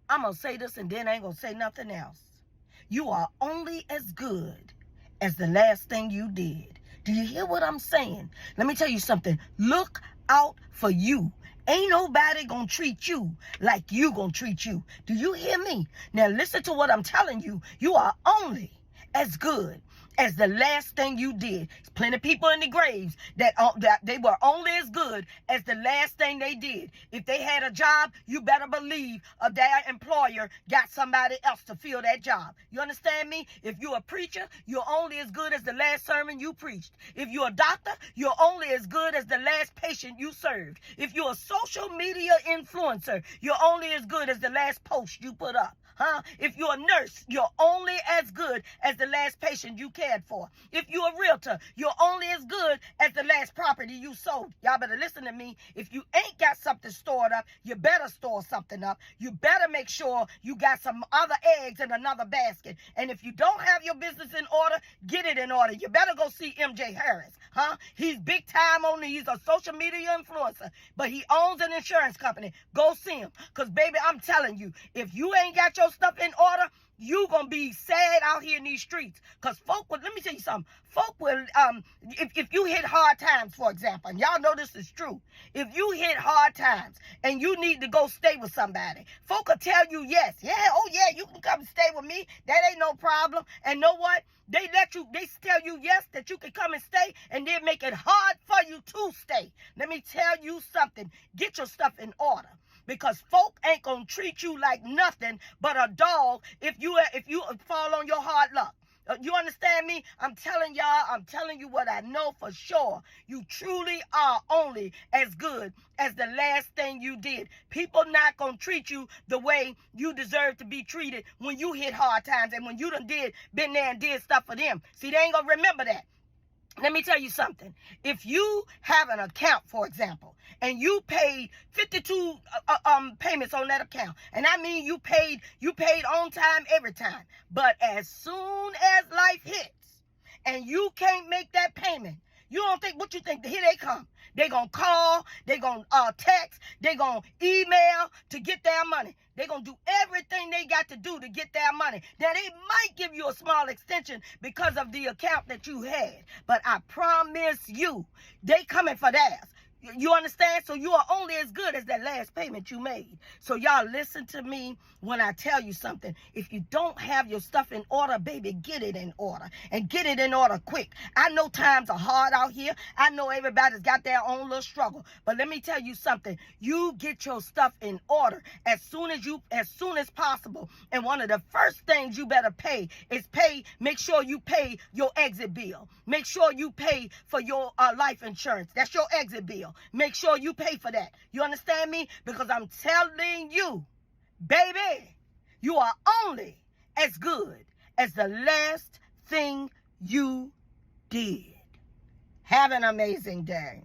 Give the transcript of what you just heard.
I'm going to say this and then I ain't going to say nothing else. You are only as good as the last thing you did. Do you hear what I'm saying? Let me tell you something. Look out for you. Ain't nobody gonna treat you like you gonna treat you. Do you hear me? Now listen to what I'm telling you. You are only as good as the last thing you did. There's plenty of people in the graves that they were only as good as the last thing they did. If they had a job, you better believe their employer got somebody else to fill that job. You understand me? If you're a preacher, you're only as good as the last sermon you preached. If you're a doctor, you're only as good as the last patient you served. If you're a social media influencer, you're only as good as the last post you put up. If you're a nurse, you're only as good as the last patient you cared for. If you're a realtor, you're only as good as the last property you sold. Y'all better listen to me. If you ain't got something stored up, you better store something up. You better make sure you got some other eggs in another basket. And if you don't have your business in order, get it in order. You better go see MJ Harris. He's big time he's a social media influencer, but he owns an insurance company. Go see him. Because, baby, I'm telling you, if you ain't got your stuff in order, you gonna be sad out here in these streets. Because let me tell you something. Folk will, if you hit hard times, for example, and y'all know this is true. If you hit hard times and you need to go stay with somebody, folk will tell you yes. Yeah, oh yeah, you can come stay with me. That ain't no problem. And know what? They tell you yes, that you can come and stay, and then make it hard for you to stay. Let me tell you something. Get your stuff in order. Because folk ain't gonna treat you like nothing but a dog if you fall on your hard luck. You understand me? I'm telling you what I know for sure. You truly are only as good as the last thing you did. People not gonna treat you the way you deserve to be treated when you hit hard times and when you been there and did stuff for them. See, they ain't gonna remember that. Let me tell you something. If you have an account, for example, and you paid 52 payments on that account, and I mean you paid on time every time, but as soon as life hits and you can't make that payment, what you think? Here they come. They gonna call, they gonna text, they gonna email to get their money. They gonna do everything they got to do to get their money. Now, they might give you a small extension because of the account that you had, but I promise you, they coming for theirs. You understand? So you are only as good as that last payment you made. So y'all listen to me when I tell you something. If you don't have your stuff in order, baby, get it in order. And get it in order quick. I know times are hard out here. I know everybody's got their own little struggle. But let me tell you something. You get your stuff in order as soon as possible. And one of the first things you better pay is make sure you pay your exit bill. Make sure you pay for your life insurance. That's your exit bill. Make sure you pay for that. You understand me? Because I'm telling you, baby, you are only as good as the last thing you did. Have an amazing day.